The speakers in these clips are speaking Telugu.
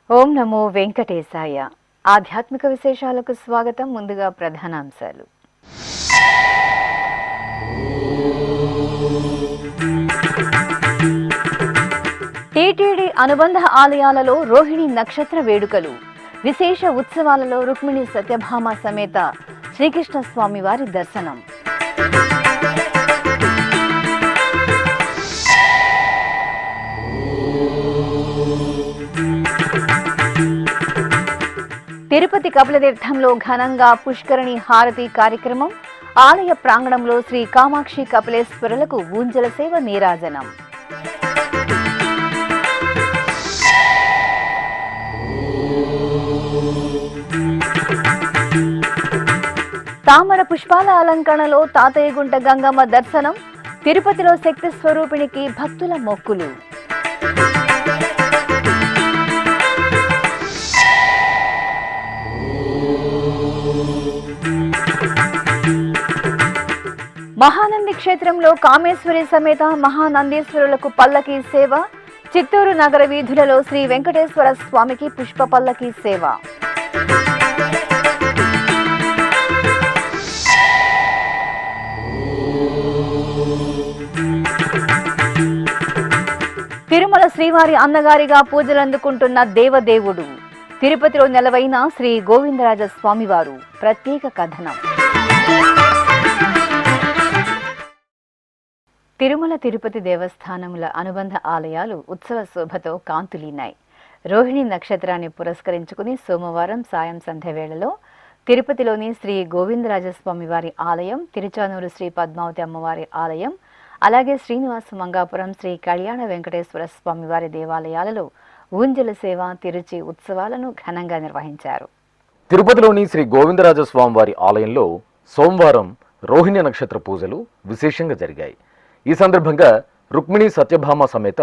ఓం నమో వెంకటేశాయ. ఆధ్యాత్మిక విశేషాలకు స్వాగతం. ముందుగా ప్రధానాంశాలు. టీటీడీ అనుబంధ ఆలయాలలో రోహిణి నక్షత్ర వేడుకలు. విశేష ఉత్సవాలలో రుక్మిణి సత్యభామ సమేత శ్రీకృష్ణ స్వామి వారి దర్శనం. తిరుపతి కపిలతీర్థంలో ఘనంగా పుష్కరిణి హారతి కార్యక్రమం. ఆలయ ప్రాంగణంలో శ్రీ కామాక్షి కపిలేశ్వరులకు ఊంజల సేవ నీరాజనం. తామర పుష్పాల అలంకరణలో తాతయ్యగుంట గంగమ్మ దర్శనం. తిరుపతిలో శక్తి స్వరూపిణికి భక్తుల మొక్కులు. మహానంది క్షేత్రంలో కామేశ్వరి సమేత మహానందీశ్వరులకు పల్లకీ సేవ. చిత్తూరు నగర వీధులలో శ్రీ వెంకటేశ్వర స్వామికి పుష్ప పల్లకీ సేవ. తిరుమల శ్రీవారి అన్నగారిగా పూజలందుకుంటున్న దేవదేవుడు. తిరుపతిలో నెలవైన శ్రీ గోవిందరాజ స్వామివారు. ప్రత్యేక కథనం. తిరుమల తిరుపతి దేవస్థానముల అనుబంధ ఆలయాలు ఉత్సవ శోభతో కాంతులీనాయి. రోహిణి నక్షత్రాన్ని పురస్కరించుకుని సోమవారం సాయం సంధ్య వేళలో తిరుపతిలోని శ్రీ గోవిందరాజస్వామి వారి ఆలయం, తిరుచానూరు శ్రీ పద్మావతి అమ్మవారి ఆలయం, అలాగే శ్రీనివాస మంగాపురం శ్రీ కళ్యాణ వెంకటేశ్వర స్వామి వారి దేవాలయాలలో ఊంజల సేవ, తిరుచి ఉత్సవాలను ఘనంగా నిర్వహించారు. తిరుపతిలోని శ్రీ గోవిందరాజస్వామి వారి ఆలయంలో సోమవారం రోహిణి నక్షత్ర పూజలు విశేషంగా జరిగాయి. ఈ సందర్భంగా రుక్మిణి సత్యభామ సమేత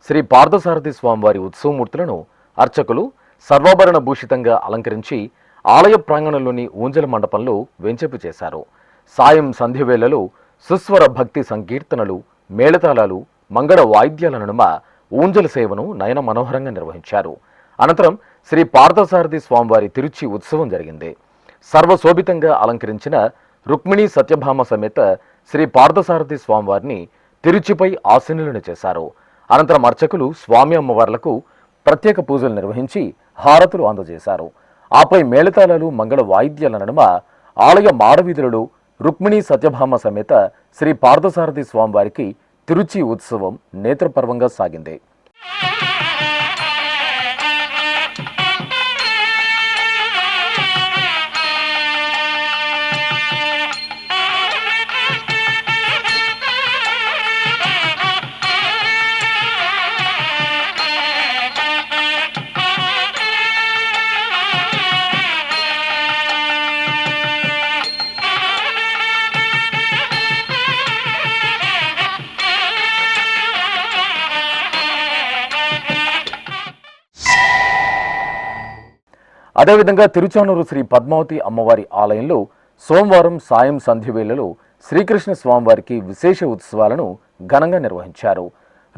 శ్రీ పార్థసారథి స్వామివారి ఉత్సవమూర్తులను అర్చకులు సర్వాభరణ భూషితంగా అలంకరించి ఆలయ ప్రాంగణంలోని ఊంజల మండపంలో వెంచేపు చేశారు. సాయం సంధ్యవేళలో సుస్వర భక్తి సంకీర్తనలు, మేళతాళాలు, మంగళ వాయిద్యాల నడుమ ఊంజల సేవను నయన మనోహరంగా నిర్వహించారు. అనంతరం శ్రీ పార్థసారథి స్వామివారి తిరుచి ఉత్సవం జరిగింది. సర్వశోభితంగా అలంకరించిన రుక్మిణి సత్యభామ సమేత శ్రీ పార్థసారథి స్వామివారిని తిరుచిపై ఆసీనులను చేశారు. అనంతరం అర్చకులు స్వామి అమ్మవార్లకు ప్రత్యేక పూజలు నిర్వహించి హారతులు అందజేశారు. ఆపై మేళతాళాలు, మంగళ వాయిద్యాల నడుమ ఆలయ మాడవీధులలో రుక్మిణి సత్యభామ సమేత శ్రీ పార్థసారథి స్వామివారికి తిరుచి ఉత్సవం నేత్రపర్వంగా సాగింది. అదేవిధంగా తిరుచానూరు శ్రీ పద్మావతి అమ్మవారి ఆలయంలో సోమవారం సాయం సంధ్యవేళలో శ్రీకృష్ణ స్వామివారికి విశేష ఉత్సవాలను ఘనంగా నిర్వహించారు.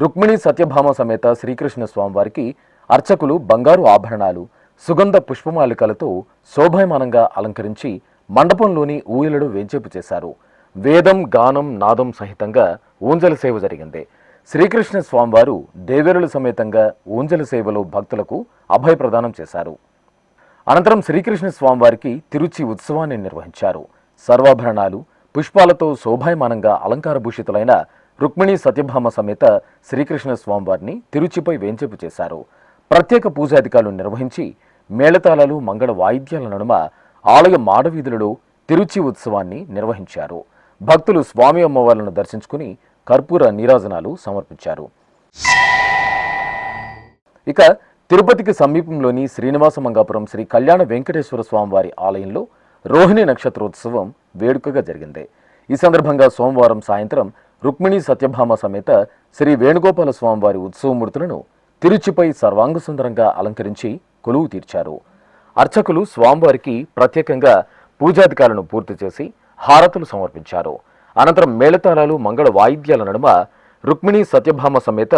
రుక్మిణి సత్యభామ సమేత శ్రీకృష్ణ స్వామివారికి అర్చకులు బంగారు ఆభరణాలు, సుగంధ పుష్పమాలికలతో శోభాయమానంగా అలంకరించి మండపంలోని ఊయలను వేంచేపు చేశారు. వేదం, గానం, నాదం సహితంగా ఊంజల సేవ జరిగింది. శ్రీకృష్ణ స్వామివారు దేవేరుల సమేతంగా ఊంజల సేవలో భక్తులకు అభయ ప్రదానం చేశారు. అనంతరం శ్రీకృష్ణ స్వామివారికి తిరుచి ఉత్సవాన్ని నిర్వహించారు. సర్వాభరణాలు, పుష్పాలతో శోభాయమానంగా అలంకారభూషితులైన రుక్మిణి సత్యభామ సమేత శ్రీకృష్ణ స్వామివారిని తిరుచిపై వేంచేపు చేశారు. ప్రత్యేక పూజాధికారులు నిర్వహించి మేళతాళాలు, మంగళ వాయిద్యాల నడుమ ఆలయ మాడవీధులలో తిరుచి ఉత్సవాన్ని నిర్వహించారు. భక్తులు స్వామి అమ్మవార్లను దర్శించుకుని కర్పూర నీరాజనాలు సమర్పించారు. ఇక తిరుపతికి సమీపంలోని శ్రీనివాస మంగాపురం శ్రీ కళ్యాణ వెంకటేశ్వర స్వామివారి ఆలయంలో రోహిణి నక్షత్రోత్సవం వేడుకగా జరిగింది. ఈ సందర్భంగా సోమవారం సాయంత్రం రుక్మిణి సత్యభామ సమేత శ్రీ వేణుగోపాల స్వామివారి ఉత్సవమూర్తులను తిరుచిపై సర్వాంగ సుందరంగా అలంకరించి కొలువు తీర్చారు. అర్చకులు స్వామివారికి ప్రత్యేకంగా పూజాధికారులను పూర్తి చేసి హారతులు సమర్పించారు. అనంతరం మేళతాళాలు మంగళ వాయిద్యాల నడుమ రుక్మిణి సత్యభామ సమేత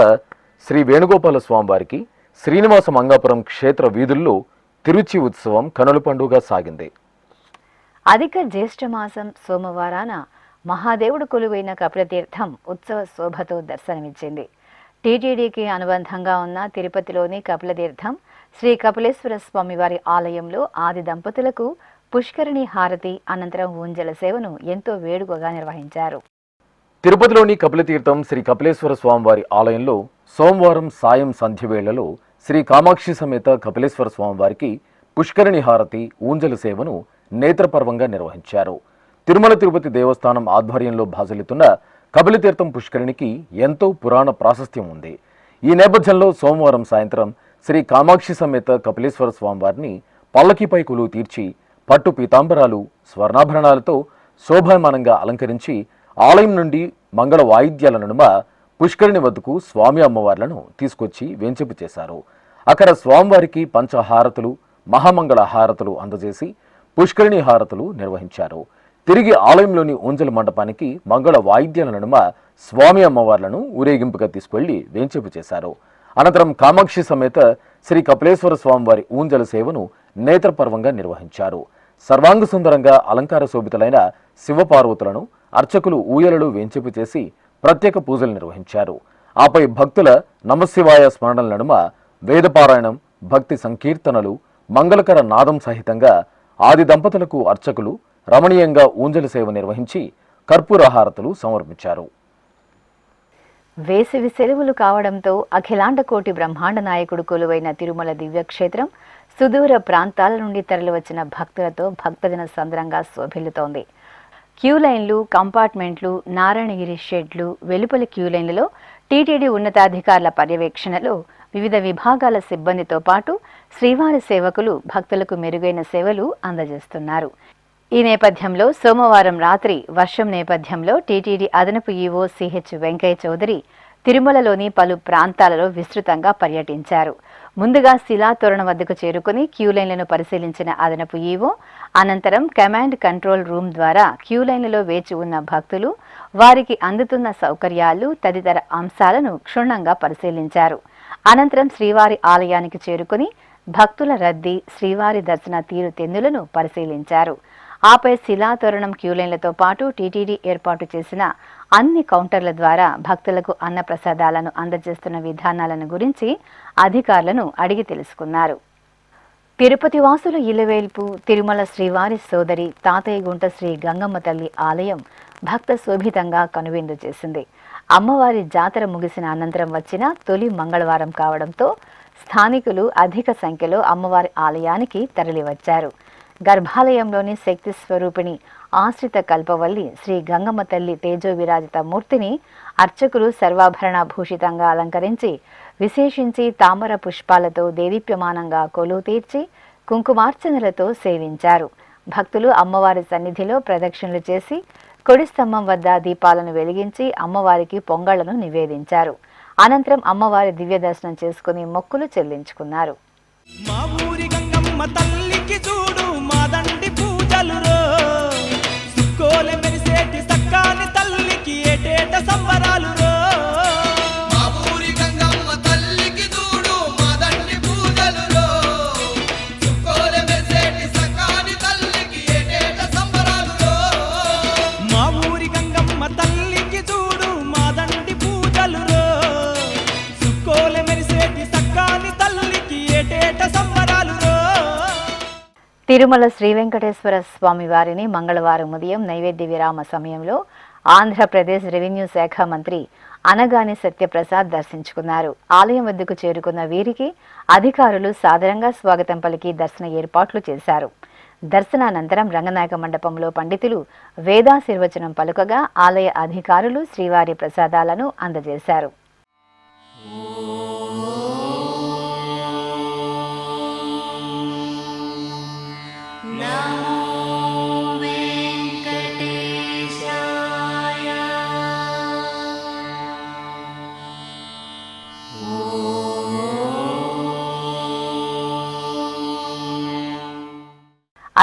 శ్రీ వేణుగోపాల స్వామివారికి శ్రీనివాస మంగాపురం క్షేత్ర వీధుల్లో తిరుచి ఉత్సవం కనుల పండుగ సాగింది. అధిక జ్యేష్ఠమాసం సోమవారాన మహాదేవుడు కొలువైన కపిలతీర్థం ఉత్సవ శోభతో దర్శనమిచ్చింది. టీటీడీకి అనుబంధంగా ఉన్న తిరుపతిలోని కపిలతీర్థం శ్రీ కపిలేశ్వర స్వామివారి ఆలయంలో ఆది దంపతులకు పుష్కరిణి హారతి అనంతరం ఊంజల సేవను ఎంతో వేడుకగా నిర్వహించారు. తిరుపతిలోని కపిలతీర్థం శ్రీ కపిలేశ్వర స్వామివారి ఆలయంలో సోమవారం సాయం సంధ్య వేళలో శ్రీ కామాక్షి సమేత కపిలేశ్వర స్వామివారికి పుష్కరిణి హారతి ఊంజల సేవను నేత్రపర్వంగా నిర్వహించారు. తిరుమల తిరుపతి దేవస్థానం ఆధ్వర్యంలో భాజలితున్న కపిలతీర్థం పుష్కరిణికి ఎంతో పురాణ ప్రాశస్త్యం ఉంది. ఈ నేపథ్యంలో సోమవారం సాయంత్రం శ్రీ కామాక్షి సమేత కపిలేశ్వర స్వామివారిని పల్లకిపై కొలువు తీర్చి పట్టు పీతాంబరాలు స్వర్ణాభరణాలతో శోభాయమానంగా అలంకరించి ఆలయం నుండి మంగళ వాయిద్యాల నడుమ పుష్కరిణి వద్దకు స్వామి అమ్మవార్లను తీసుకొచ్చి వేంచేపు చేశారు. అక్కడ స్వామివారికి పంచహారతులు మహామంగళ హారతులు అందజేసి పుష్కరిణి హారతులు నిర్వహించారు. తిరిగి ఆలయంలోని ఊంజల మండపానికి మంగళ వాయిద్యాల నడుమ స్వామి అమ్మవార్లను ఊరేగింపుగా తీసుకెళ్లి వేంచేపు చేశారు. అనంతరం కామాక్షి సమేత శ్రీ కపిలేశ్వర స్వామివారి ఊంజల సేవను నేత్రపర్వంగా నిర్వహించారు. సర్వాంగ సుందరంగా అలంకార శోభితులైన శివపార్వతులను అర్చకులు ఊయలలు వేంచేపు చేసి ప్రత్యేక పూజలు నిర్వహించారు. ఆపై భక్తుల నమశివాయ స్మరణల నడుమ వేదపారాయణం, భక్తి సంకీర్తనలు, మంగళకర నాదం సహితంగా ఆది దంపతులకు అర్చకులు రమణీయంగా ఊంజల సేవ నిర్వహించి కర్పూర హారతులు సమర్పించారు. వేసవి సెలవులు కావడంతో అఖిలాండ కోటి బ్రహ్మాండ నాయకుడు కొలువైన తిరుమల దివ్యక్షేత్రం సుదూర ప్రాంతాల నుండి తరలివచ్చిన భక్తులతో భక్తజన సంద్రంగా శోభిల్లుతోంది. క్యూ లైన్లు, కంపార్ట్మెంట్లు, నారాయణగిరి షెడ్లు, వెలుపలి క్యూ లైన్లలో టీటీడీ ఉన్నతాధికారుల పర్యవేక్షణలో వివిధ విభాగాల సిబ్బందితో పాటు శ్రీవారి సేవకులు భక్తులకు మెరుగైన సేవలు అందజేస్తున్నారు. ఈ నేపథ్యంలో సోమవారం రాత్రి వర్షం నేపథ్యంలో టీటీడీ అదనపు ఈవో సిహెచ్ వెంకయ్య చౌదరి తిరుమలలోని పలు ప్రాంతాలలో విస్తృతంగా పర్యటించారు. ముందుగా శిలాతోరణ వద్దకు చేరుకుని క్యూలైన్లను పరిశీలించిన అదనపు ఈవో అనంతరం కమాండ్ కంట్రోల్ రూమ్ ద్వారా క్యూలైన్లలో వేచి ఉన్న భక్తులు, వారికి అందుతున్న సౌకర్యాలు తదితర అంశాలను క్షుణ్ణంగా పరిశీలించారు. అనంతరం శ్రీవారి ఆలయానికి చేరుకుని భక్తుల రద్దీ, శ్రీవారి దర్శన తీరుతెన్నులను పరిశీలించారు. ఆపై శిలాతోరణం క్యూలైన్లతో పాటు టీటీడీ ఏర్పాటు చేసిన అన్ని కౌంటర్ల ద్వారా భక్తులకు అన్నప్రసాదాలను అందజేస్తున్న విధానాలను గురించి అధికారులను అడిగి తెలుసుకున్నారు. తిరుపతి వాసుల ఇలవేల్పు తిరుమల శ్రీవారి సోదరి తాతయ్యగుంట శ్రీ గంగమ్మ తల్లి ఆలయం భక్త శోభితంగా కనువిందు చేసింది. అమ్మవారి జాతర ముగిసిన అనంతరం వచ్చిన తొలి మంగళవారం కావడంతో స్థానికులు అధిక సంఖ్యలో అమ్మవారి ఆలయానికి తరలివచ్చారు. గర్భాలయంలోని శక్తి స్వరూపిణి ఆశ్రిత కల్పవల్లి శ్రీ గంగమ్మ తల్లి తేజో విరాజిత మూర్తిని అర్చకులు సర్వాభరణ భూషితంగా అలంకరించి విశేషించి తామర పుష్పాలతో దేదీప్యమానంగా కొలువు తీర్చి కుంకుమార్చనలతో సేవించారు. భక్తులు అమ్మవారి సన్నిధిలో ప్రదక్షిణలు చేసి కొడి స్తంభం వద్ద దీపాలను వెలిగించి అమ్మవారికి పొంగళ్లను నివేదించారు. అనంతరం అమ్మవారి దివ్య దర్శనం చేసుకుని మొక్కులు చెల్లించుకున్నారు. తిరుమల శ్రీ వెంకటేశ్వర స్వామి వారిని మంగళవారం ఉదయం నైవేద్య విరామ సమయంలో ఆంధ్రప్రదేశ్ రెవెన్యూ శాఖ మంత్రి అనగాని సత్యప్రసాద్ దర్శించుకున్నారు. ఆలయం వద్దకు చేరుకున్న వీరికి అధికారులు సాదరంగా స్వాగతం పలికి దర్శన ఏర్పాట్లు చేశారు. దర్శనానంతరం రంగనాయక మండపంలో పండితులు వేదాశీర్వచనం పలుకగా ఆలయ అధికారులు శ్రీవారి ప్రసాదాలను అందజేశారు.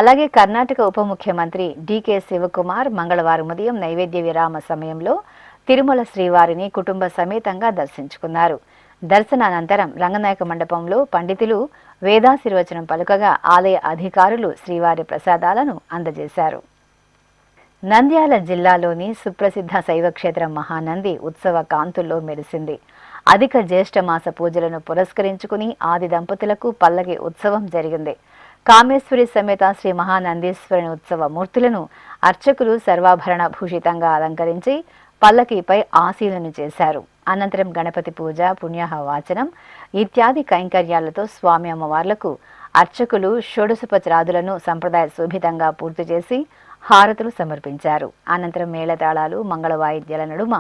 అలాగే కర్ణాటక ఉప ముఖ్యమంత్రి డికే శివకుమార్ మంగళవారం ఉదయం నైవేద్య విరామ సమయంలో తిరుమల శ్రీవారిని కుటుంబ సమేతంగా దర్శించుకున్నారు. దర్శనానంతరం రంగనాయక మండపంలో పండితులు వేదాశీర్వచనం పలుకగా ఆలయ అధికారులు శ్రీవారి ప్రసాదాలను అందజేశారు. నంద్యాల జిల్లాలోని సుప్రసిద్ధ శైవక్షేత్రం మహానంది ఉత్సవ కాంతుల్లో మెరిసింది. అధిక జ్యేష్ఠమాస పూజలను పురస్కరించుకుని ఆది దంపతులకు పల్లకి ఉత్సవం జరిగింది. కామేశ్వరి సమేత శ్రీ మహానందీశ్వరుని ఉత్సవ మూర్తులను అర్చకులు సర్వాభరణ భూషితంగా అలంకరించి పల్లకీపై ఆశీలను చేశారు. అనంతరం గణపతి పూజ, పుణ్యాహ వాచనం ఇత్యాది కైంకర్యాలతో స్వామి అమ్మవార్లకు అర్చకులు షోడశోపచారాదులను సంప్రదాయ శోభితంగా పూర్తి చేసి హారతులు సమర్పించారు. అనంతరం మేళతాళాలు, మంగళ వాయిద్యాల నడుమ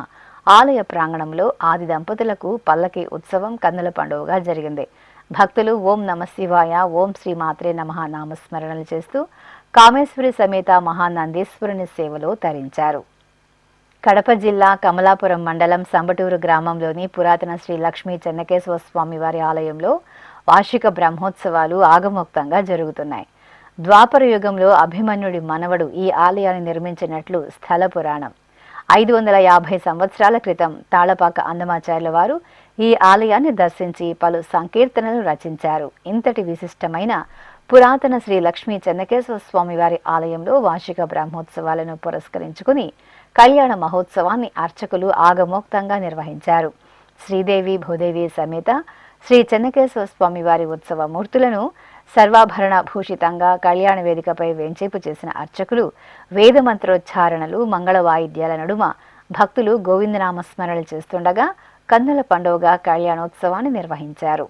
ఆలయ ప్రాంగణంలో ఆది దంపతులకు పల్లకి ఉత్సవం కన్నుల పండుగగా జరిగింది. భక్తులు ఓం నమ శివాయ, ఓం శ్రీ మాత్రే నమః నామస్మరణలు చేస్తూ కామేశ్వరి సమేత మహానందీశ్వరుని సేవలో తరించారు. కడప జిల్లా కమలాపురం మండలం సంబటూరు గ్రామంలోని పురాతన శ్రీ లక్ష్మీ చెన్నకేశవ స్వామి వారి ఆలయంలో వార్షిక బ్రహ్మోత్సవాలు ఆగమోక్తంగా జరుగుతున్నాయి. ద్వాపర యుగంలో అభిమన్యుడి మనవడు ఈ ఆలయాన్ని నిర్మించినట్లు స్థల పురాణం. 550 సంవత్సరాల క్రితం తాళపాక అన్నమాచార్యుల వారు ఈ ఆలయాన్ని దర్శించి పలు సంకీర్తనలు రచించారు. ఇంతటి విశిష్టమైన పురాతన శ్రీ లక్ష్మీ చెన్నకేశవ స్వామి వారి ఆలయంలో వార్షిక బ్రహ్మోత్సవాలను పురస్కరించుకుని కళ్యాణ మహోత్సవాన్ని అర్చకులు ఆగమోక్తంగా నిర్వహించారు. శ్రీదేవి భూదేవి సమేత శ్రీ చెన్నకేశవ స్వామి వారి ఉత్సవ మూర్తులను సర్వాభరణ భూషితంగా కళ్యాణ వేదికపై వేంచేపు చేసిన అర్చకులు వేద మంత్రోచ్చారణలు, మంగళ వాయిద్యాల నడుమ భక్తులు గోవిందనామస్మరణలు చేస్తుండగా కన్నుల పండుగగా కళ్యాణోత్సవాన్ని నిర్వహించారు.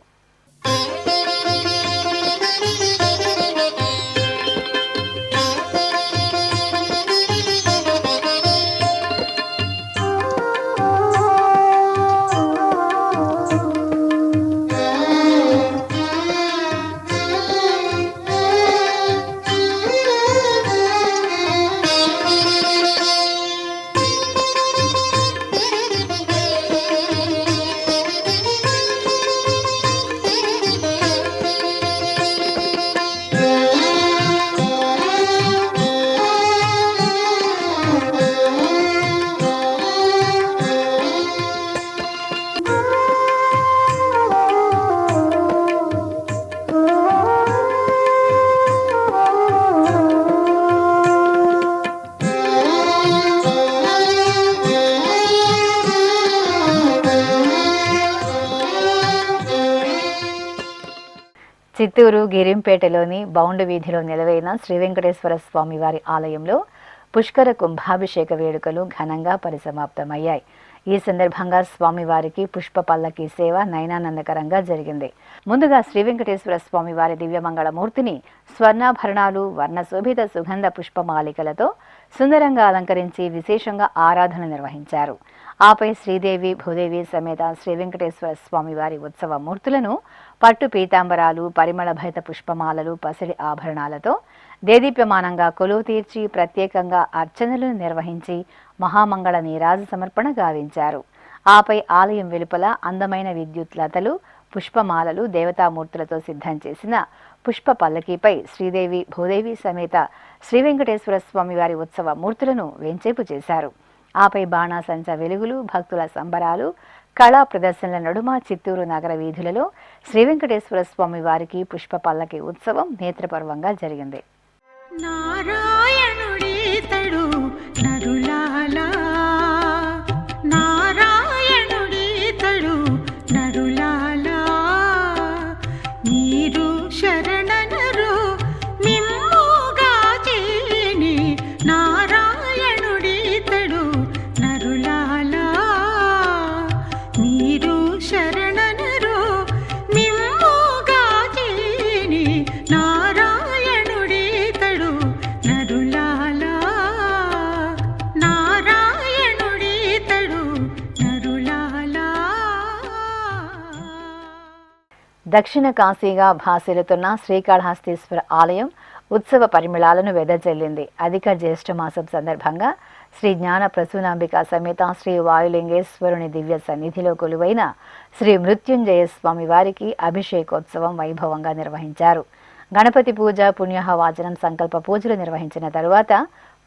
చిత్తూరు గిరింపేటలోని బౌండు వీధిలో నిలవైన శ్రీ వెంకటేశ్వర స్వామి వారి ఆలయంలో పుష్కర కుంభాభిషేక వేడుకలు ఘనంగా పరిసమాప్తమయ్యాయి. ఈ సందర్భంగా స్వామివారికి పుష్ప పల్లకి సేవ నయనానందకరంగా జరిగింది. ముందుగా శ్రీ వెంకటేశ్వర స్వామి వారి దివ్యమంగళమూర్తిని స్వర్ణాభరణాలు, వర్ణశోభిత సుగంధ పుష్పమాలికలతో సుందరంగా అలంకరించి విశేషంగా ఆరాధన నిర్వహించారు. ఆపై శ్రీదేవి భూదేవి సమేత శ్రీ వెంకటేశ్వర స్వామి వారి ఉత్సవ మూర్తులను పట్టు పీతాంబరాలు, పరిమళ భరిత పుష్పమాలలు, పసిడి ఆభరణాలతో దేదీప్యమానంగా కొలువు తీర్చి ప్రత్యేకంగా అర్చనలు నిర్వహించి మహామంగళ నీరాజ సమర్పణ గావించారు. ఆపై ఆలయం వెలుపల అందమైన విద్యుత్ లతలు, పుష్పమాలలు, దేవతామూర్తులతో సిద్ధం చేసిన పుష్ప పల్లకీపై శ్రీదేవి భూదేవి సమేత శ్రీ వెంకటేశ్వర స్వామి వారి ఉత్సవ మూర్తులను వేంచేపు చేశారు. ఆపై బాణాసంచ వెలుగులు, భక్తుల సంబరాలు, కళా ప్రదర్శనల నడుమ చిత్తూరు నగర వీధులలో శ్రీ వెంకటేశ్వర స్వామి వారికి పుష్ప పల్లకి ఉత్సవం నేత్రపర్వంగా జరిగింది. నారాయణుడీతడు నరులాలా, నారాయణుడీతడు నరులాలా, మీరు శరణనరు మిమ్ముగా చేని నారాయణుడీతడు నరులాలా, మీరు శరణనరు మిమ్ముగా చేని నారాయణుడీతడు నరులాలా, నారాయణుడీతడు నరులాలా. దక్షిణ కాశీగా భాసిల్లుతున్న శ్రీకాళహస్తీశ్వర ఆలయం ఉత్సవ పరిమళాలను వెదజల్లింది. అధిక జ్యేష్ఠ మాసం సందర్భంగా శ్రీ జ్ఞాన ప్రసూనాంబిక సమేత శ్రీ వాయులింగేశ్వరుని దివ్య సన్నిధిలో కొలువైన శ్రీ మృత్యుంజయ స్వామి వారికి అభిషేకోత్సవం వైభవంగా నిర్వహించారు. గణపతి పూజ, పుణ్యాహవాచనం, సంకల్ప పూజలు నిర్వహించిన తరువాత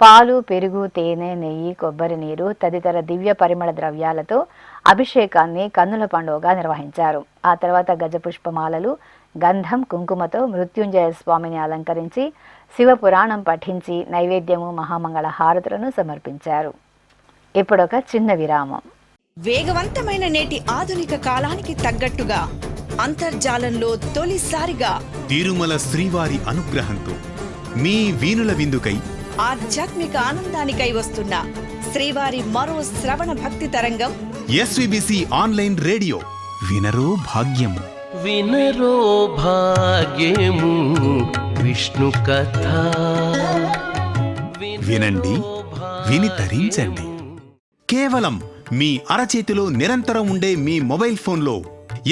పాలు, పెరుగు, తేనె, నెయ్యి, కొబ్బరి నీరు తదితర దివ్య పరిమళ ద్రవ్యాలతో అభిషేకాన్ని కన్నుల పండుగగా నిర్వహించారు. ఆ తర్వాత గజపుష్పమాలలు, గంధం, కుంకుమతో మృత్యుంజయ స్వామిని అలంకరించి శివపురాణం పఠించి నైవేద్యము, మహామంగళ హారతులను సమర్పించారు. ఇప్పుడొక చిన్న విరామం. వేగవంతమైన నేటి ఆధునిక కాలానికి తగ్గట్టుగా అంతర్జాలంలో తొలిసారిగా తిరుమల శ్రీవారి అనుగ్రహంతో మీ వీణుల విందుకై ఆధ్యాత్మిక ఆనందానికై వస్తున్న శ్రీవారి మరో శ్రవణ భక్తి తరంగం ఎస్విబిసి ఆన్లైన్ రేడియో వినరో భాగ్యము. వినరో భాగ్యము విష్ణు కథ. వినండి, విని తరించండి. కేవలం మీ అరచేతిలో నిరంతరం ఉండే మీ మొబైల్ ఫోన్లో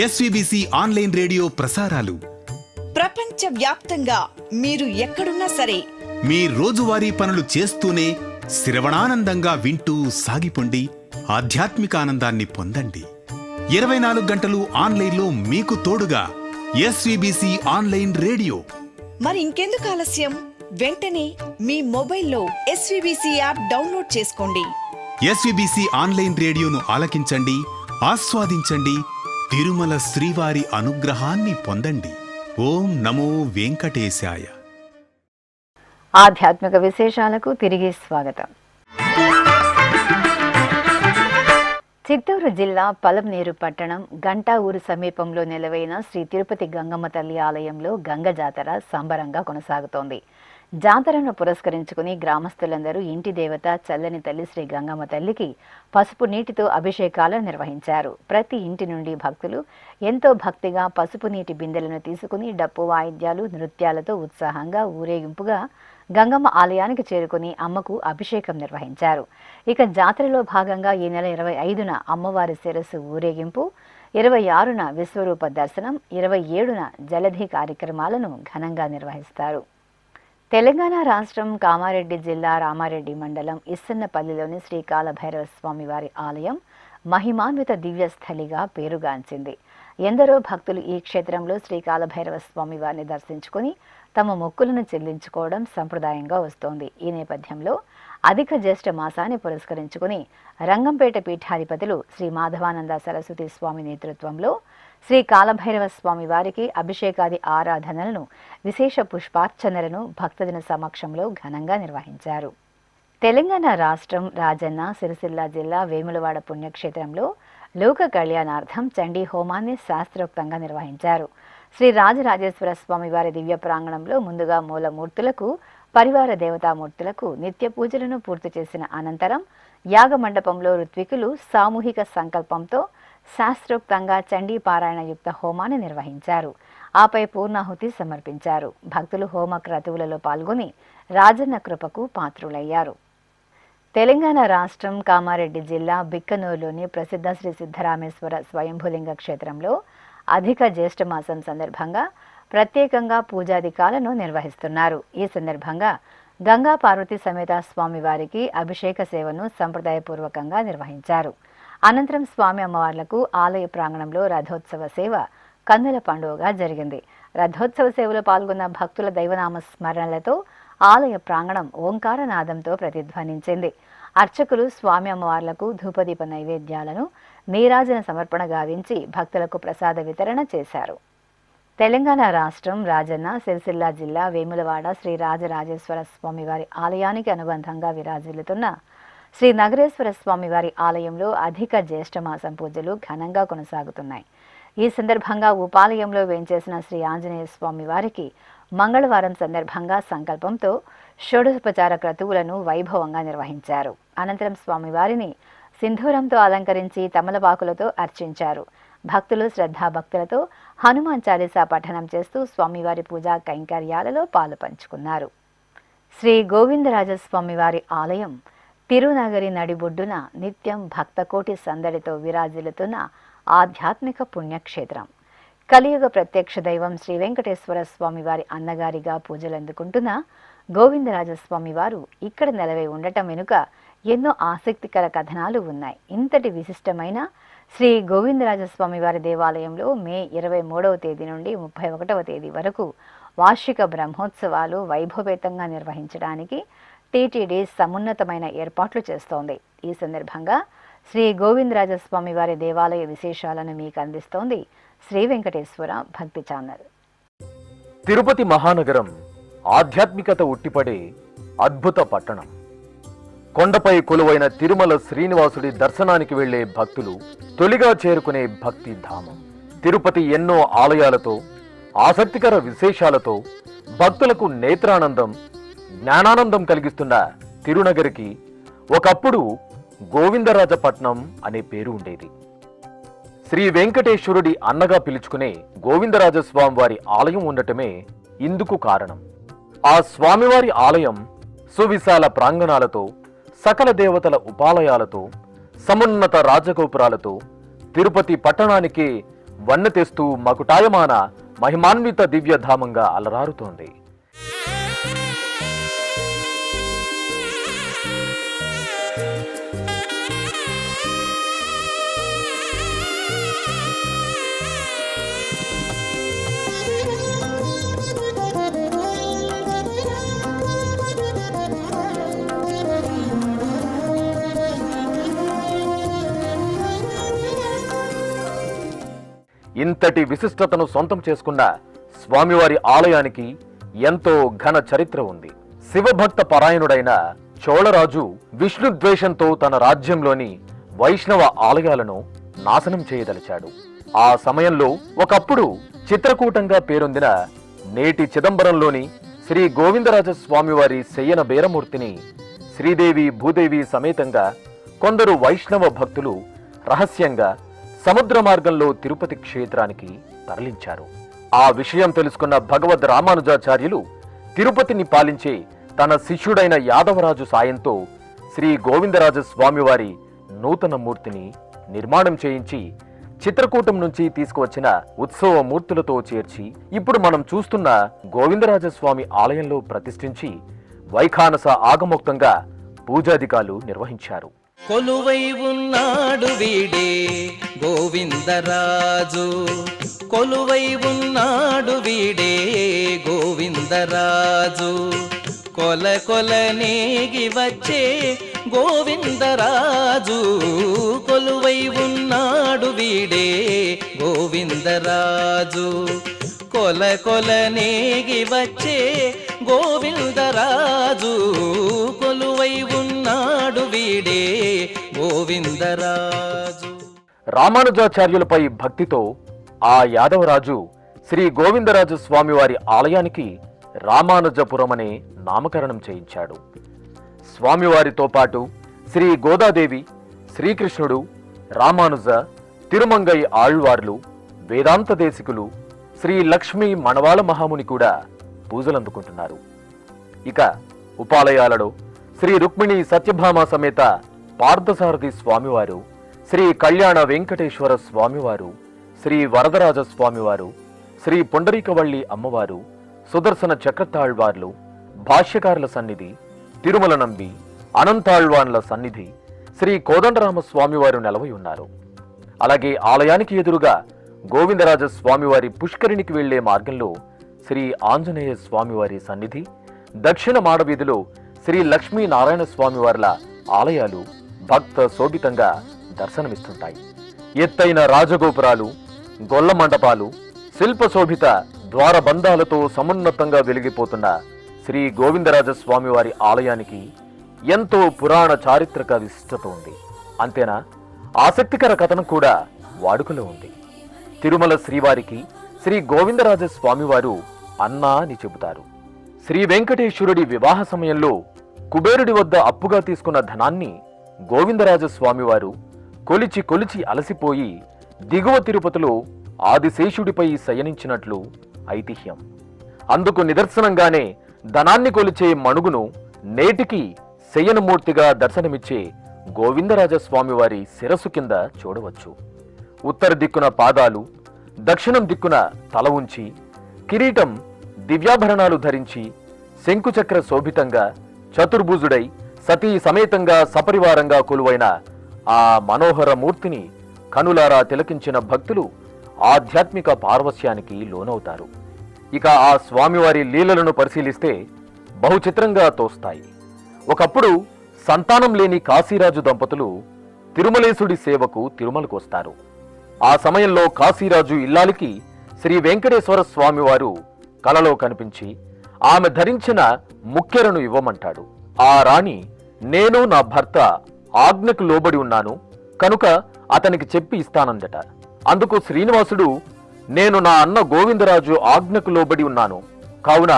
ఎస్విబిసి ఆన్లైన్ రేడియో ప్రసారాలు ప్రపంచ వ్యాప్తంగా మీరు ఎక్కడున్నా సరే మీ రోజువారీ పనులు చేస్తూనే శ్రవణానందంగా వింటూ సాగిపోండి, ఆధ్యాత్మిక ఆనందాన్ని పొందండి. 24 గంటలు ఆన్లైన్లో మీకు తోడుగా ఎస్విబిసి ఆన్లైన్ రేడియో. మరి ఇంకెందుకు ఆలస్యం? వెంటనే మీ మొబైల్లో ఎస్విబిసి యాప్ డౌన్లోడ్ చేసుకోండి. ఎస్విబిసి ఆన్లైన్ రేడియోను ఆలకించండి, ఆస్వాదించండి, తిరుమల శ్రీవారి అనుగ్రహాన్ని పొందండి. ఓం నమో వెంకటేశాయ. ఆధ్యాత్మిక విశేషాలకు తిరిగి స్వాగతం. చిత్తూరు జిల్లా పలంనేరు పట్టణం గంటా ఊరు సమీపంలో నెలవైన శ్రీ తిరుపతి గంగమ్మ తల్లి ఆలయంలో గంగ జాతర సంబరంగా కొనసాగుతోంది. జాతరను పురస్కరించుకుని గ్రామస్తులందరూ ఇంటి దేవత చల్లని తల్లి శ్రీ గంగమ్మ తల్లికి పసుపు నీటితో అభిషేకాలను నిర్వహించారు. ప్రతి ఇంటి నుండి భక్తులు ఎంతో భక్తిగా పసుపు నీటి బిందెలను తీసుకుని డప్పు వాయిద్యాలు, నృత్యాలతో ఉత్సాహంగా ఊరేగింపుగా గంగమ్మ ఆలయానికి చేరుకుని అమ్మకు అభిషేకం నిర్వహించారు. ఇక జాతరలో భాగంగా ఈ నెల 25న అమ్మవారి శిరస్సు ఊరేగింపు, 26న విశ్వరూప దర్శనం, 27న జలధి కార్యక్రమాలను ఘనంగా నిర్వహిస్తారు. తెలంగాణ రాష్ట్రం కామారెడ్డి జిల్లా రామారెడ్డి మండలం ఇస్సన్నపల్లిలోని శ్రీ కాలభైరవ స్వామివారి ఆలయం మహిమాన్విత దివ్యస్థలిగా పేరుగాంచింది. ఎందరో భక్తులు ఈ క్షేత్రంలో శ్రీ కాలభైరవ స్వామివారిని దర్శించుకుని తమ మొక్కులను చెల్లించుకోవడం సంప్రదాయంగా వస్తోంది. ఈ నేపథ్యంలో అధిక జ్యేష్ఠ మాసాన్ని పురస్కరించుకుని రంగంపేట పీఠాధిపతులు శ్రీ మాధవానంద సరస్వతి స్వామి నేతృత్వంలో శ్రీ కాలభైరవ స్వామి వారికి అభిషేకాది ఆరాధనలను, విశేష పుష్పార్చనలను భక్తజన సమక్షంలో ఘనంగా నిర్వహించారు. తెలంగాణ రాష్ట్రం రాజన్న సిరిసిల్ల జిల్లా వేములవాడ పుణ్యక్షేత్రంలో లోక కళ్యాణార్థం చండీ హోమాన్ని శాస్త్రోక్తంగా నిర్వహించారు. శ్రీ రాజరాజేశ్వర స్వామి వారి దివ్య ప్రాంగణంలో ముందుగా మూలమూర్తులకు, పరివార దేవతామూర్తులకు నిత్య పూజలను పూర్తి చేసిన అనంతరం యాగ మండపంలో ఋత్వికులు సామూహిక సంకల్పంతో శాస్త్రోక్తంగా చండీ పారాయణ యుక్త హోమాన్ని నిర్వహించారు. ఆపై పూర్ణాహుతి సమర్పించారు. భక్తులు హోమ క్రతువులలో పాల్గొని రాజన్న కృపకు పాత్రులయ్యారు. తెలంగాణ రాష్ట్రం కామారెడ్డి జిల్లా బిక్కనూరులోని ప్రసిద్ధ శ్రీ సిద్ధరామేశ్వర స్వయంభులింగ క్షేత్రంలో అధిక జ్యేష్ఠమాసం సందర్భంగా ప్రత్యేకంగా పూజాధికాలను నిర్వహిస్తున్నారు. ఈ సందర్భంగా గంగా పార్వతి సమేత స్వామివారికి అభిషేక సేవను సంప్రదాయపూర్వకంగా నిర్వహించారు. అనంతరం స్వామి అమ్మవార్లకు ఆలయ ప్రాంగణంలో రథోత్సవ సేవ కన్నుల పండుగగా జరిగింది. రథోత్సవ సేవలో పాల్గొన్న భక్తుల దైవనామ స్మరణలతో ఆలయ ప్రాంగణం ఓంకారనాదంతో ప్రతిధ్వనించింది. అర్చకులు స్వామి అమ్మవార్లకు ధూపదీప నైవేద్యాలను నీరాజన సమర్పణ గావించి భక్తులకు ప్రసాద వితరణ చేశారు. తెలంగాణ రాష్ట్రం రాజన్న సిరిసిల్ల జిల్లా వేములవాడ శ్రీ రాజరాజేశ్వర స్వామివారి ఆలయానికి అనుబంధంగా విరాజిల్లుతున్న శ్రీ నగరేశ్వర స్వామివారి ఆలయంలో అధిక జ్యేష్ఠమాసం పూజలు ఘనంగా కొనసాగుతున్నాయి. ఈ సందర్భంగా ఉపాలయంలో వేంచేసిన శ్రీ ఆంజనేయ స్వామి వారికి మంగళవారం సందర్భంగా సంకల్పంతో షోడశోపచార క్రతువులను వైభవంగా నిర్వహించారు. అనంతరం స్వామివారిని సింధూరంతో అలంకరించి తమలపాకులతో అర్చించారు. భక్తులు శ్రద్ధాభక్తులతో హనుమాన్ చాలీసా పఠనం చేస్తూ స్వామివారి పూజా కైంకర్యాలలో పాలు పంచుకున్నారు. శ్రీ గోవిందరాజస్వామివారి ఆలయం తిరునగరి నడిబొడ్డున నిత్యం భక్తకోటి సందడితో విరాజిల్లుతున్న ఆధ్యాత్మిక పుణ్యక్షేత్రం. కలియుగ ప్రత్యక్ష దైవం శ్రీ వెంకటేశ్వర స్వామివారి అన్నగారిగా పూజలందుకుంటున్న గోవిందరాజస్వామి వారు ఇక్కడ నెలవై ఉండటం వెనుక ఎన్నో ఆసక్తికర కథనాలు ఉన్నాయి. ఇంతటి విశిష్టమైన శ్రీ గోవిందరాజస్వామి వారి దేవాలయంలో మే 23వ తేదీ నుండి 31వ తేదీ వరకు వార్షిక బ్రహ్మోత్సవాలు వైభవేతంగా నిర్వహించడానికి టీటీడీ సమున్నతమైన ఏర్పాట్లు చేస్తోంది. ఈ సందర్భంగా శ్రీ గోవిందరాజస్వామి వారి దేవాలయ విశేషాలను మీకు అందిస్తోంది శ్రీ వెంకటేశ్వర భక్తి ఛానల్. తిరుపతి మహానగరం ఆధ్యాత్మికత ఉట్టిపడే అద్భుత పట్టణం. కొండపై కొలువైన తిరుమల శ్రీనివాసుడి దర్శనానికి వెళ్లే భక్తులు తొలిగా చేరుకునే భక్తి ధామం. తిరుపతి ఎన్నో ఆలయాలతో, ఆసక్తికర విశేషాలతో భక్తులకు నేత్రానందం, జ్ఞానానందం కలిగిస్తున్న తిరునగరికి ఒకప్పుడు గోవిందరాజపట్నం అనే పేరు ఉండేది. శ్రీ వెంకటేశ్వరుడి అన్నగా పిలుచుకునే గోవిందరాజస్వామి వారి ఆలయం ఉండటమే ఇందుకు కారణం. ఆ స్వామివారి ఆలయం సువిశాల ప్రాంగణాలతో, సకల దేవతల ఉపాలయాలతో, సమున్నత రాజగోపురాలతో తిరుపతి పట్టణానికి వన్నె తెస్తూ మకుటాయమాన మహిమాన్విత దివ్యధామంగా అలరారుతోంది. ఇంతటి విశిష్టతను సొంతం చేసుకున్న స్వామివారి ఆలయానికి ఎంతో ఘన చరిత్ర ఉంది. శివభక్త పరాయణుడైన చోళరాజు విష్ణు ద్వేషంతో తన రాజ్యంలోని వైష్ణవ ఆలయాలను నాశనం చేయదలిచాడు. ఆ సమయంలో ఒకప్పుడు చిత్రకూటంగా పేరొందిన నేటి చిదంబరంలోని శ్రీ గోవిందరాజస్వామివారి శయన బేరమూర్తిని శ్రీదేవి భూదేవి సమేతంగా కొందరు వైష్ణవ భక్తులు రహస్యంగా సముద్ర మార్గంలో తిరుపతి క్షేత్రానికి తరలించారు. ఆ విషయం తెలుసుకున్న భగవద్ రామానుజాచార్యులు తిరుపతిని పాలించే తన శిష్యుడైన యాదవరాజు సాయంతో శ్రీ గోవిందరాజ స్వామివారి నూతన మూర్తిని నిర్మాణం చేయించి చిత్రకూటం నుంచి తీసుకువచ్చిన ఉత్సవ మూర్తులతో చేర్చి ఇప్పుడు మనం చూస్తున్న గోవిందరాజస్వామి ఆలయంలో ప్రతిష్ఠించి వైఖానస ఆగమోక్తంగా పూజాధికాలు నిర్వహించారు. కొలువై ఉన్నాడు వీడే గోవిందరాజు, కొలువై ఉన్నాడు వీడే గోవిందరాజు, కొల కొల నేగి వచ్చే గోవిందరాజు, కొలువై ఉన్నాడు వీడే గోవిందరాజు, కొల కొల నేగి వచ్చే గోవిందరాజు, కొలువై ఉన్నాడు వీడే గోవిందరాజు. రామానుజాచార్యులపై భక్తితో ఆ యాదవరాజు శ్రీ గోవిందరాజు స్వామివారి ఆలయానికి రామానుజపురం అనే నామకరణం చేయించాడు. స్వామివారితో పాటు శ్రీ గోదాదేవి, శ్రీకృష్ణుడు, రామానుజ, తిరుమంగై ఆళ్వార్లు, వేదాంత దేశికులు, శ్రీ లక్ష్మీ మణవాళ మహాముని కూడా పూజలందుకుంటున్నారు. ఇక ఉపాలయాలలో శ్రీ రుక్మిణి సత్యభామ సమేత పార్థసారథి స్వామివారు, శ్రీ కళ్యాణ వెంకటేశ్వర స్వామివారు, శ్రీ వరదరాజ స్వామివారు, శ్రీ పుండరీకవల్లి అమ్మవారు, సుదర్శన చక్రతాళ్వార్లు, భాష్యకారుల సన్నిధి, తిరుమల నంబి, అనంతాళ్వాన్ల సన్నిధి, శ్రీ కోదండరామ స్వామివారు నెలవై ఉన్నారు. అలాగే ఆలయానికి ఎదురుగా గోవిందరాజ స్వామివారి పుష్కరిణికి వెళ్లే మార్గంలో శ్రీ ఆంజనేయ స్వామివారి సన్నిధి, దక్షిణ మాడవీధిలో శ్రీ లక్ష్మీనారాయణ స్వామివార్ల ఆలయాలు భక్త శోభితంగా దర్శనమిస్తుంటాయి. ఎత్తైన రాజగోపురాలు, గొల్ల మండపాలు, శిల్పశోభిత ద్వారబంధాలతో సమున్నతంగా వెలిగిపోతున్న శ్రీ గోవిందరాజ స్వామివారి ఆలయానికి ఎంతో పురాణ చారిత్రక విశిష్టత ఉంది. అంతేనా, ఆసక్తికర కథనం కూడా వాడుకలో ఉంది. తిరుమల శ్రీవారికి శ్రీ గోవిందరాజ స్వామివారు అన్నా అని చెబుతారు. శ్రీ వెంకటేశ్వరుడి వివాహ సమయంలో కుబేరుడి వద్ద అప్పుగా తీసుకున్న ధనాన్ని గోవిందరాజ స్వామివారు కొలిచి కొలిచి అలసిపోయి దిగువ తిరుపతిలో ఆదిశేషుడిపై శయనించినట్లు ఐతిహ్యం. అందుకు నిదర్శనంగానే ధనాన్ని కొలిచే మణుగును నేటికి శయనమూర్తిగా దర్శనమిచ్చే గోవిందరాజ స్వామివారి శిరస్సు కింద చూడవచ్చు. ఉత్తర దిక్కున పాదాలు, దక్షిణం దిక్కున తల ఉంచి, కిరీటం, దివ్యాభరణాలు ధరించి, శంకుచక్ర శోభితంగా, చతుర్భుజుడై సతీ సమేతంగా సపరివారంగా కొలువైన ఆ మనోహర మూర్తిని కనులారా తిలకించిన భక్తులు ఆధ్యాత్మిక పార్వశ్యానికి లోనవుతారు. ఇక ఆ స్వామివారి లీలలను పరిశీలిస్తే బహుచిత్రంగా తోస్తాయి. ఒకప్పుడు సంతానం లేని కాశీరాజు దంపతులు తిరుమలేశుడి సేవకు తిరుమలకు వస్తారు. ఆ సమయంలో కాశీరాజు ఇల్లాలికి శ్రీ వెంకటేశ్వర స్వామివారు కలలో కనిపించి ఆమె ధరించిన ముక్కెరను ఇవ్వమంటాడు. ఆ రాణి, నేను నా భర్త ఆజ్ఞకు లోబడి ఉన్నాను కనుక అతనికి చెప్పి ఇస్తానందట. అందుకు శ్రీనివాసుడు, నేను నా అన్న గోవిందరాజు ఆజ్ఞకు లోబడి ఉన్నాను కావున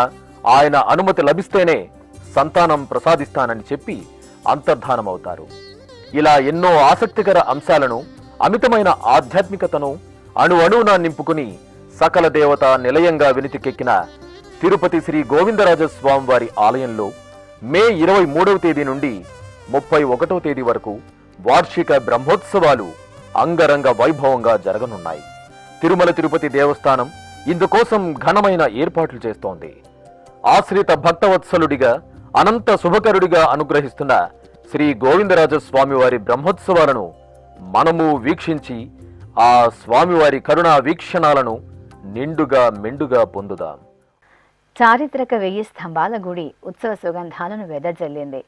ఆయన అనుమతి లభిస్తేనే సంతానం ప్రసాదిస్తానని చెప్పి అంతర్ధానమవుతారు. ఇలా ఎన్నో ఆసక్తికర అంశాలను, అమితమైన ఆధ్యాత్మికతను అణువణువున నింపుకుని సకల దేవత నిలయంగా వెనుతికెక్కిన తిరుపతి శ్రీ గోవిందరాజ స్వామివారి ఆలయంలో మే 23వ తేదీ నుండి 31వ తేదీ వరకు వార్షిక బ్రహ్మోత్సవాలు అంగరంగ వైభవంగా జరగనున్నాయి. తిరుమల తిరుపతి దేవస్థానం ఇందుకోసం ఘనమైన ఏర్పాట్లు చేస్తోంది. ఆశ్రిత భక్తవత్సలుడిగా, అనంత శుభకరుడిగా అనుగ్రహిస్తున్న శ్రీ గోవిందరాజ స్వామివారి బ్రహ్మోత్సవాలను మనము వీక్షించి ఆ స్వామివారి కరుణా వీక్షణాలను నిండుగా మెండుగా పొందుదాం. చారిత్రక 1000 స్తంభాల గుడి ఉత్సవ సుగంధాలను వెదజల్లింది.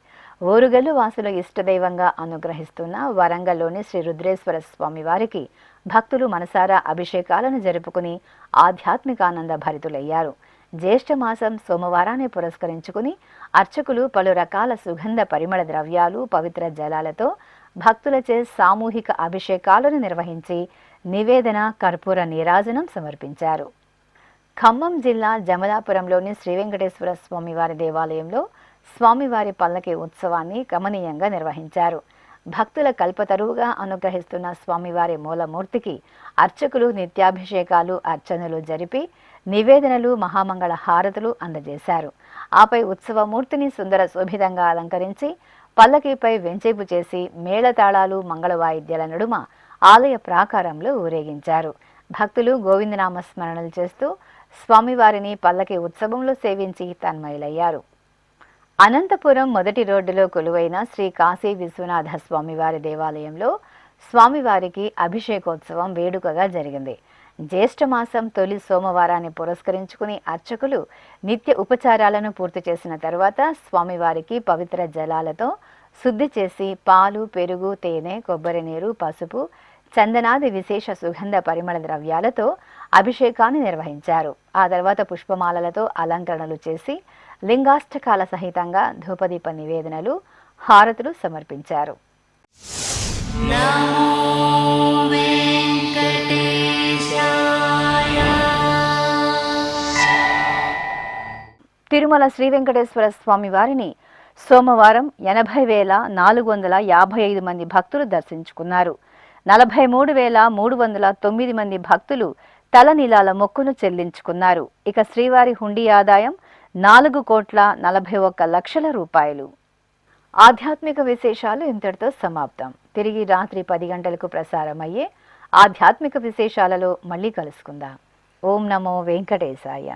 ఓరుగల్లు వాసుల ఇష్టదైవంగా అనుగ్రహిస్తున్న వరంగల్లోని శ్రీ రుద్రేశ్వర స్వామి వారికి భక్తులు మనసారా అభిషేకాలను జరుపుకుని ఆధ్యాత్మికానంద భరితులయ్యారు. జ్యేష్ఠమాసం సోమవారాన్ని పురస్కరించుకుని అర్చకులు పలు రకాల సుగంధ పరిమళ ద్రవ్యాలు, పవిత్ర జలాలతో భక్తులచే సామూహిక అభిషేకాలను నిర్వహించి నివేదన, కర్పూర నీరాజనం సమర్పించారు. ఖమ్మం జిల్లా జమలాపురంలోని శ్రీ వెంకటేశ్వర స్వామివారి దేవాలయంలో స్వామివారి పల్లకి ఉత్సవాన్ని గమనీయంగా నిర్వహించారు. భక్తుల కల్పతరువుగా అనుగ్రహిస్తున్న స్వామివారి మూలమూర్తికి అర్చకులు నిత్యాభిషేకాలు, అర్చనలు జరిపి నివేదనలు, మహామంగళ హారతులు అందజేశారు. ఆపై ఉత్సవమూర్తిని సుందర శోభితంగా అలంకరించి పల్లకీపై వెంచేపు చేసి మేళతాళాలు, మంగళ వాయిద్యాల నడుమ ఆలయ ప్రాకారంలో ఊరేగించారు. భక్తులు గోవిందనామ స్మరణలు చేస్తూ స్వామివారిని పల్లకి ఉత్సవంలో సేవించి తన్మయులయ్యారు. అనంతపురం మొదటి రోడ్డులో కొలువైన శ్రీ కాశీ విశ్వనాథ స్వామివారి దేవాలయంలో స్వామివారికి అభిషేకోత్సవం వేడుకగా జరిగింది. జ్యేష్ఠమాసం తొలి సోమవారాన్ని పురస్కరించుకుని అర్చకులు నిత్య ఉపచారాలను పూర్తి చేసిన తర్వాత స్వామివారికి పవిత్ర జలాలతో శుద్ధి చేసి పాలు, పెరుగు, తేనె, కొబ్బరి నీరు, పసుపు, చందనాది విశేష సుగంధ పరిమళ ద్రవ్యాలతో అభిషేకాన్ని నిర్వహించారు. ఆ తర్వాత పుష్పమాలలతో అలంకరణలు చేసి లింగాష్టకాల సహితంగా ధూపదీప నివేదనలు, హారతులు సమర్పించారు. తిరుమల శ్రీ వెంకటేశ్వర స్వామి వారిని సోమవారం 80,455 మంది భక్తులు దర్శించుకున్నారు. 43,309 మంది భక్తులు తలనీలాల మొక్కును చెల్లించుకున్నారు. ఇక శ్రీవారి హుండీ ఆదాయం 4,41,00,000 రూపాయలు. ఆధ్యాత్మిక విశేషాలు ఇంతటితో సమాప్తం. తిరిగి రాత్రి 10 గంటలకు ప్రసారమయ్యే ఆధ్యాత్మిక విశేషాలలో మళ్ళీ కలుసుకుందాం. ఓం నమో వెంకటేశాయ.